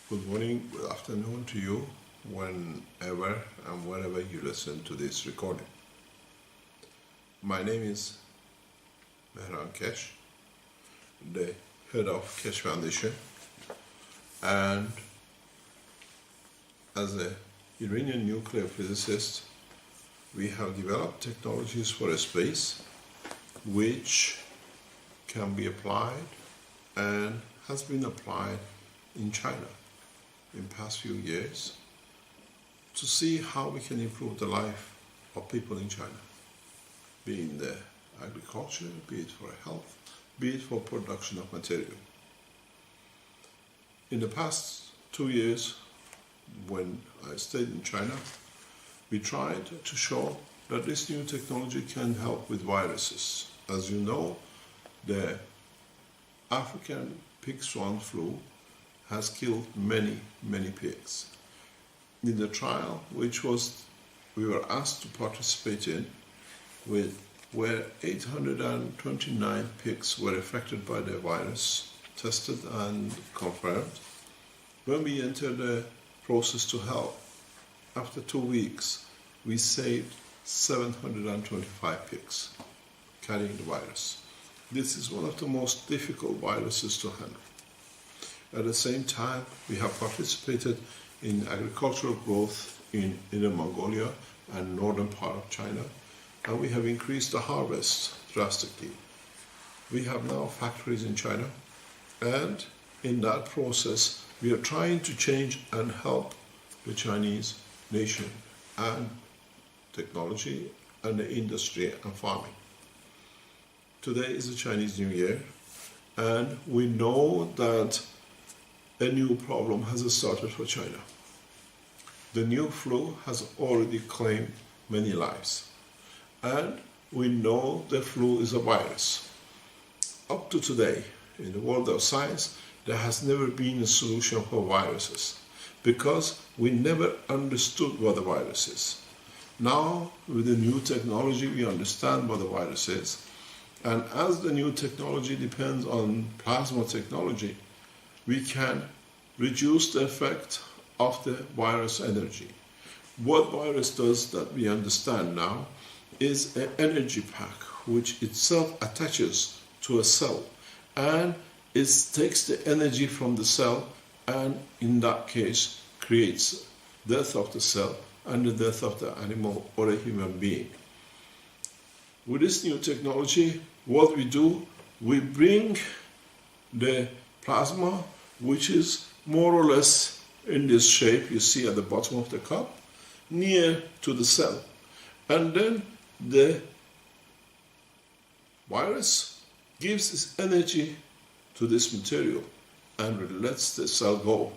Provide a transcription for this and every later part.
Good morning, good afternoon to you, whenever and wherever you listen to this recording. My name is Mehran Kesh, the head of Kesh Foundation, and as a Iranian nuclear physicist, we have developed technologies for a space which can be applied and has been applied in China in past few years to see how we can improve the life of people in China, be it in the agriculture, be it for health, be it for production of material. In the past 2 years, when I stayed in China, we tried to show that this new technology can help with viruses. As you know, the African pig swan flu has killed many pigs. In the trial, which we were asked to participate in, where 829 pigs were affected by the virus, tested and confirmed. When we entered the process to help, after 2 weeks, we saved 725 pigs carrying the virus. This is one of the most difficult viruses to handle. At the same time, we have participated in agricultural growth in Inner Mongolia and northern part of China, and we have increased the harvest drastically. We have now factories in China, and in that process, we are trying to change and help the Chinese nation and technology and the industry and farming. Today is the Chinese New Year, and we know that a new problem has started for China. The new flu has already claimed many lives, and we know the flu is a virus. Up to today, in the world of science, there has never been a solution for viruses because we never understood what a virus is. Now, with the new technology, we understand what a virus is, and as the new technology depends on plasma technology, we can reduce the effect of the virus energy. What virus does that we understand now is an energy pack which itself attaches to a cell, and it takes the energy from the cell and in that case creates death of the cell and the death of the animal or a human being. With this new technology, what we do, we bring the plasma, which is more or less in this shape you see at the bottom of the cup, near to the cell. And then the virus gives its energy to this material and lets the cell go.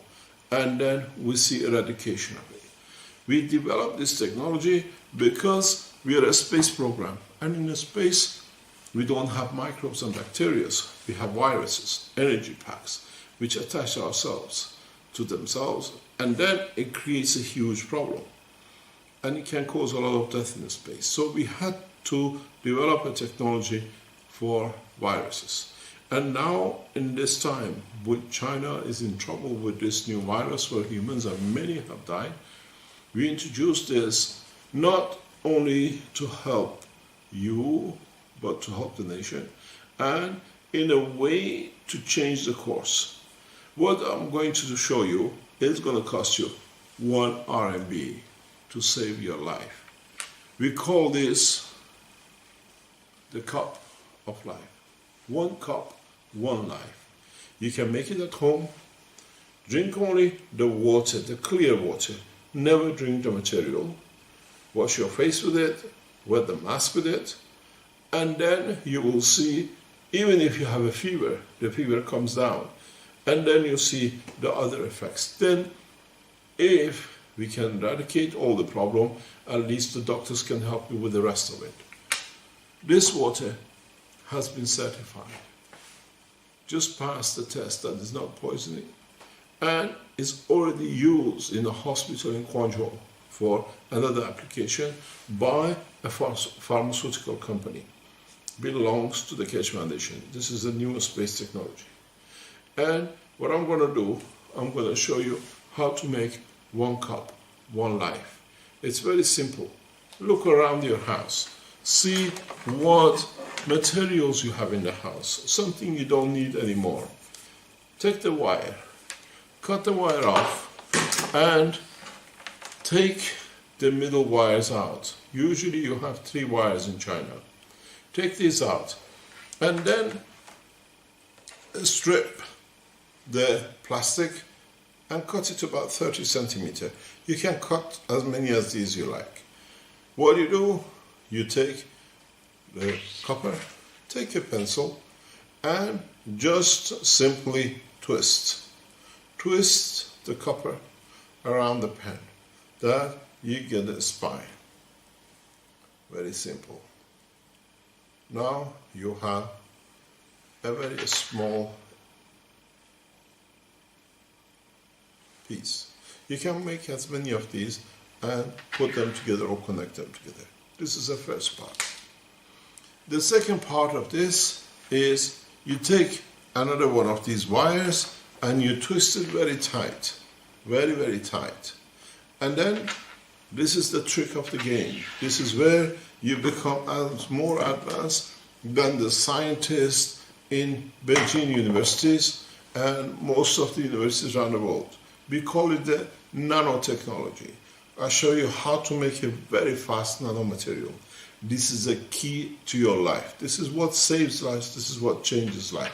And then we see eradication of it. We developed this technology because we are a space program. And in a space, we don't have microbes and bacteria. We have viruses, energy packs, which attach ourselves to themselves, and then it creates a huge problem. And it can cause a lot of death in the space. So we had to develop a technology for viruses. And now, in this time, when China is in trouble with this new virus where humans and many have died, we introduced this not only to help you, but to help the nation, and in a way to change the course. What I'm going to show you is going to cost you 1 RMB to save your life. We call this the cup of life. OneCup OneLife. You can make it at home. Drink only the water, the clear water. Never drink the material. Wash your face with it, wear the mask with it, and then you will see, even if you have a fever, the fever comes down. And then you see the other effects. Then, if we can eradicate all the problem, at least the doctors can help you with the rest of it. This water has been certified. Just passed the test that is not poisoning, and is already used in a hospital in Guangzhou for another application by a pharmaceutical company. Belongs to the Kesh Foundation. This is the newest space technology. And what I'm going to do, I'm going to show you how to make OneCup OneLife. It's very simple. Look around your house. See what materials you have in the house. Something you don't need anymore. Take the wire, cut the wire off, and take the middle wires out. Usually you have 3 wires in China. Take these out, and then strip the plastic and cut it about 30 centimeters. You can cut as many as these you like. What you do, you take the copper, take a pencil, and just simply twist. Twist the copper around the pen, that you get a spine. Very simple. Now you have a very small piece. You can make as many of these and put them together or connect them together. This is the first part. The second part of this is you take another one of these wires and you twist it very tight, very, very tight. And then this is the trick of the game. This is where you become more advanced than the scientists in Beijing universities and most of the universities around the world. We call it the nanotechnology. I'll show you how to make a very fast nanomaterial. This is a key to your life. This is what saves lives. This is what changes life.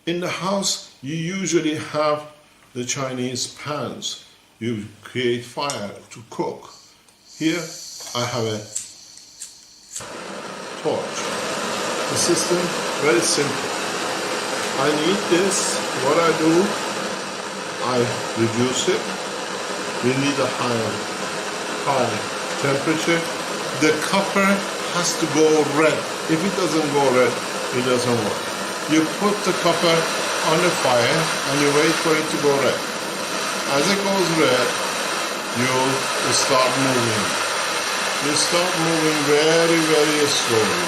In the house, you usually have the Chinese pans. You create fire to cook. Here, I have a torch. The system, very simple. I need this. What I do, I reduce it. We need a high temperature. The copper has to go red. If it doesn't go red, it doesn't work. You put the copper on the fire and you wait for it to go red. As it goes red, you start moving. You start moving very, very slowly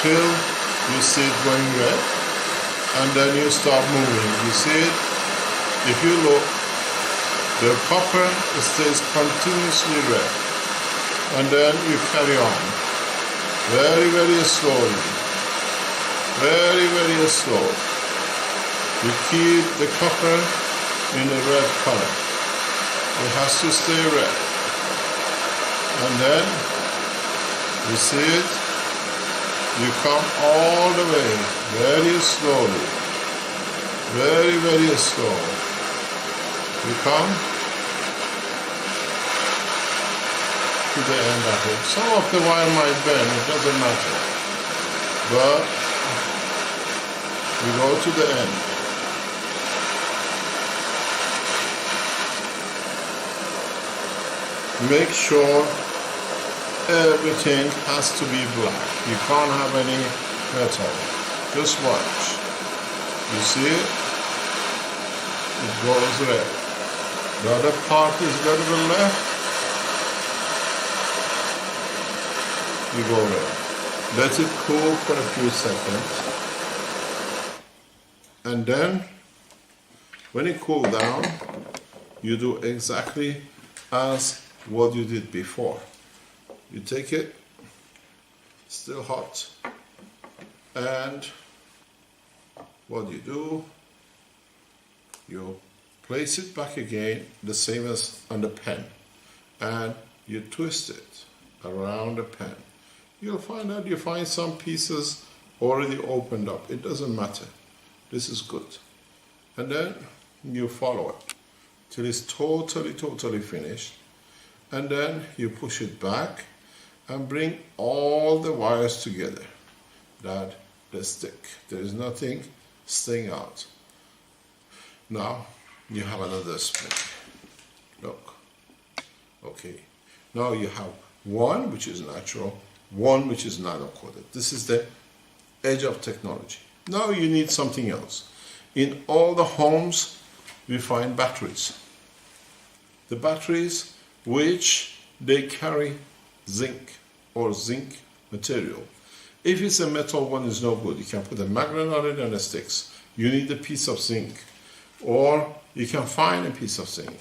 till you see it going red, and then you start moving. You see it? If you look, the copper stays continuously red, and then you carry on very, very slowly, very, very slow. You keep the copper in a red color. It has to stay red. And then, you see it? You come all the way, very slowly, very, very slow. You come to the end of it. Some of the wire might bend, it doesn't matter. But you go to the end. Make sure everything has to be black. You can't have any metal. Just watch. You see it? It goes red. The other part is a little bit left. You go red. Let it cool for a few seconds. And then, when it cools down, you do exactly as what you did before. You take it, still hot, and what you do, you place it back again, the same as on the pen, and you twist it around the pen. You'll find out you find some pieces already opened up. It doesn't matter. This is good. And then you follow it till it's totally finished. And then you push it back and bring all the wires together that they stick. There is nothing staying out. Now you have another spring. Look. Okay. Now you have one which is natural, one which is nano-coated. This is the edge of technology. Now you need something else. In all the homes we find batteries. The batteries which they carry zinc or zinc material. If it's a metal one, is no good. You can put a magnet on it and it sticks. You need a piece of zinc. Or You can find a piece of zinc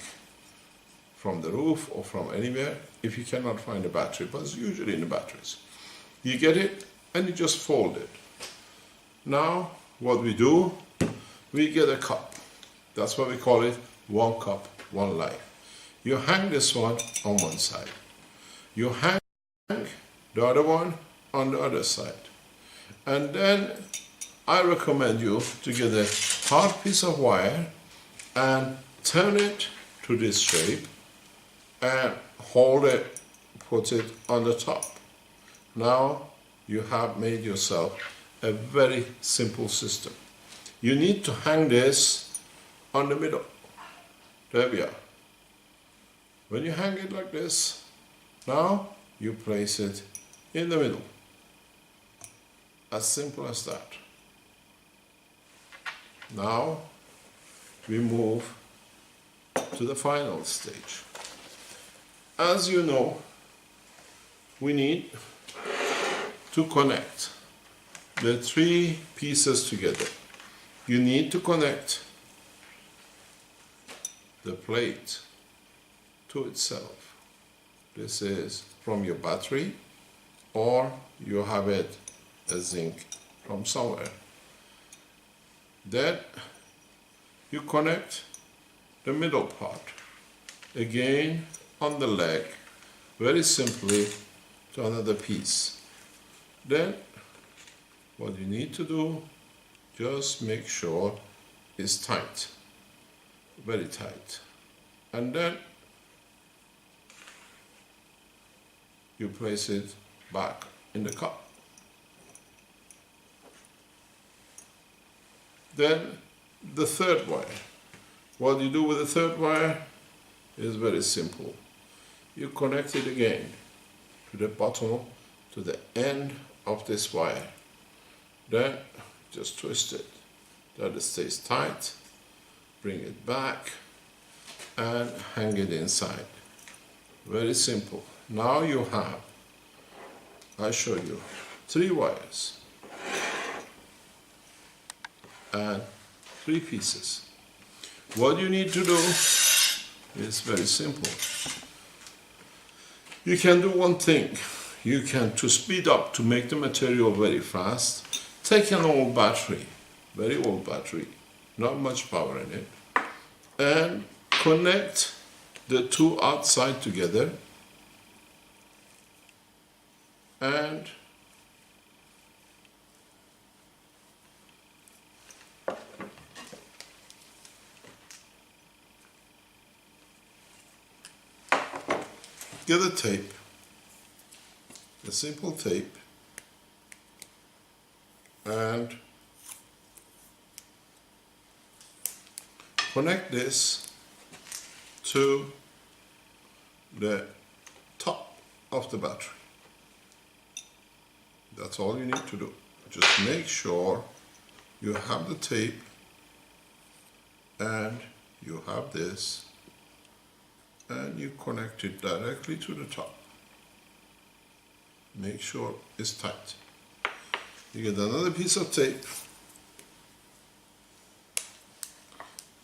from the roof or from anywhere if you cannot find a battery, but it's usually in the batteries. You get it and you just fold it. Now what we do, we get a cup. That's why we call it OneCup OneLife. You hang this one on one side. You hang the other one on the other side. And then I recommend you to get a hard piece of wire and turn it to this shape and hold it, put it on the top. Now you have made yourself a very simple system. You need to hang this on the middle. There we are. When you hang it like this, now you place it in the middle. As simple as that. Now we move to the final stage. As you know, we need to connect the three pieces together. You need to connect the plate to itself. This is from your battery, or you have it a zinc from somewhere. Then you connect the middle part again on the leg, very simply, to another piece. Then what you need to do, just make sure it's tight, very tight, and then you place it back in the cup. Then the third wire. What you do with the third wire is very simple. You connect it again to the bottom, to the end of this wire. Then just twist it, that it stays tight, bring it back and hang it inside. Very simple. Now you have, I show you, 3 wires and 3 pieces. What you need to do is very simple. You can do one thing. You can, to speed up, to make the material very fast, take an old battery, very old battery, not much power in it, and connect the 2 outside together and get a tape, a simple tape, and connect this to the top of the battery. That's all you need to do. Just make sure you have the tape and you have this, and you connect it directly to the top. Make sure it's tight. You get another piece of tape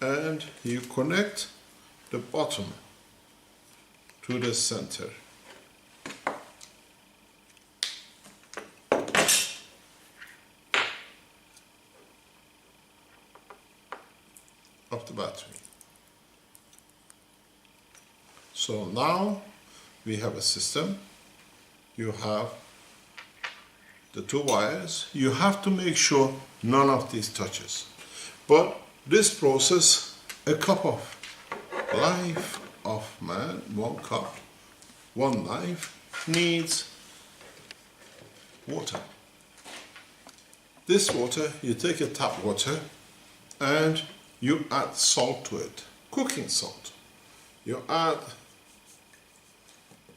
and you connect the bottom to the center. Of the battery. So now we have a system. You have the 2 wires. You have to make sure none of these touches. But this process, a cup of life of man, 1 cup, 1 life, needs water. This water, you take a tap water and you add salt to it, cooking salt. You add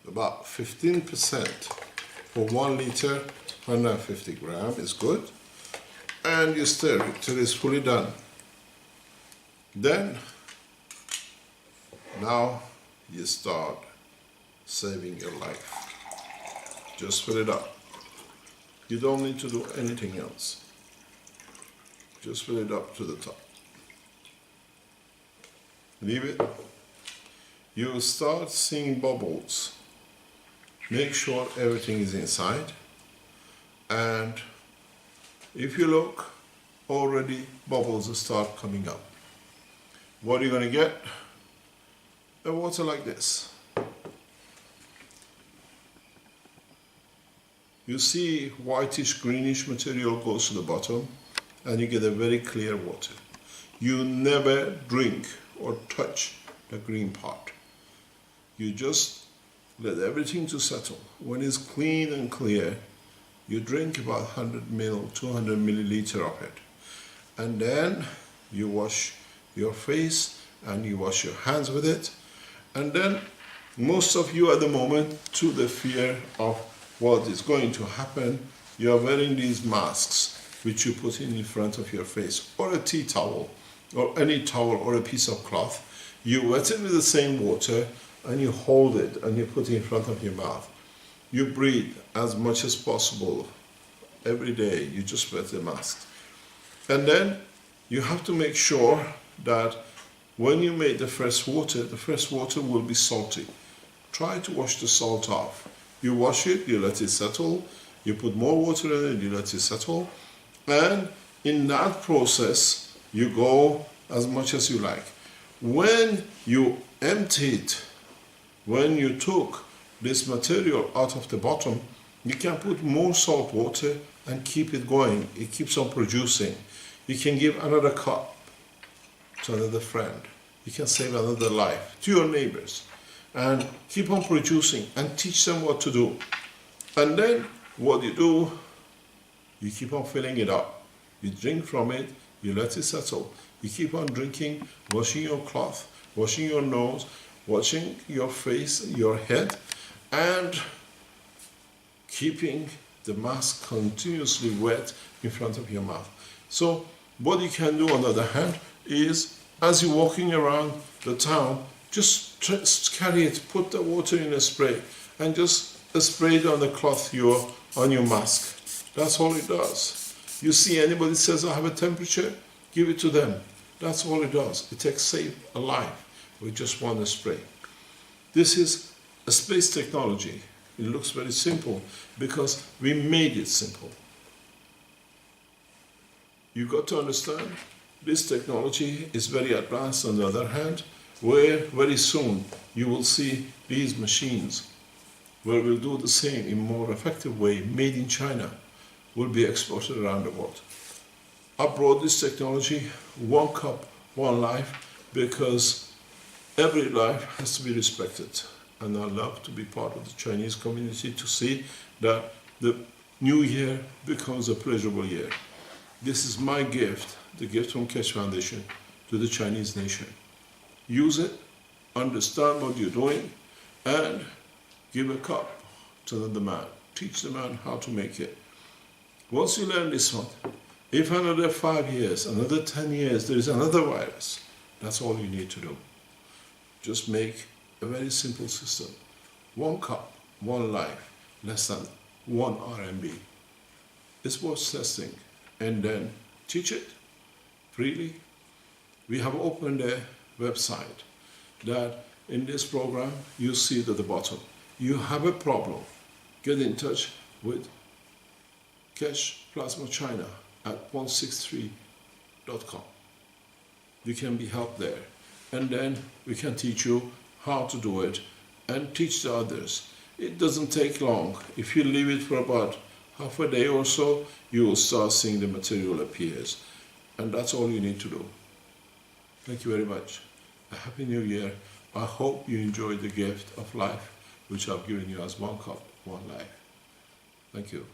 about 15% for 1 liter, 150 grams is good, and you stir it till it's fully done. Then, now you start saving your life. Just fill it up. You don't need to do anything else. Just fill it up to the top. leave it. You will start seeing bubbles. Make sure everything is inside. And if you look, already bubbles start coming up. What are you going to get? A water like this. You see whitish greenish material goes to the bottom and you get a very clear water. You never drink or touch the green part. You just let everything to settle. When it's clean and clear, you drink about 100 ml, 200 milliliter of it. And then you wash your face and you wash your hands with it. And then most of you at the moment, to the fear of what is going to happen, you are wearing these masks which you put in front of your face, or a tea towel, or any towel or a piece of cloth. You wet it with the same water and you hold it and you put it in front of your mouth. You breathe as much as possible every day. You just wet the mask. And then you have to make sure that when you make the fresh water will be salty. Try to wash the salt off. You wash it, you let it settle, you put more water in it, you let it settle, and in that process, you go as much as you like. When you empty it, when you took this material out of the bottom, you can put more salt water and keep it going. It keeps on producing. You can give another cup to another friend. You can save another life to your neighbors. And keep on producing and teach them what to do. And then what you do, you keep on filling it up. You drink from it, you let it settle. You keep on drinking, washing your cloth, washing your nose, washing your face, your head, and keeping the mask continuously wet in front of your mouth. So what you can do on the other hand is, as you're walking around the town, just carry it, put the water in a spray, and just spray it on the cloth on your mask. That's all it does. You see anybody says, I have a temperature, give it to them. That's all it does. It saves a life with just one spray. This is a space technology. It looks very simple because we made it simple. You got to understand, this technology is very advanced on the other hand, where very soon you will see these machines where we'll do the same in more effective way, made in China, will be exported around the world. I brought this technology, OneCup OneLife, because every life has to be respected. And I love to be part of the Chinese community to see that the new year becomes a pleasurable year. This is my gift, the gift from Keshe Foundation, to the Chinese nation. Use it, understand what you're doing, and give a cup to another man. Teach the man how to make it. Once you learn this one, if another 5 years, another 10 years, there is another virus, that's all you need to do. Just make a very simple system. OneCup OneLife, less than 1 RMB. It's worth testing, and then teach it freely. We have opened a website that in this program you see at the bottom. You have a problem, get in touch with Keshe Plasma China at 163.com. You can be helped there, and then we can teach you how to do it and teach the others. It doesn't take long. If you leave it for about half a day or so, you will start seeing the material appears, and that's all you need to do. Thank you very much. A Happy New Year. I hope you enjoyed the gift of life which I've given you as OneCup OneLife. Thank you.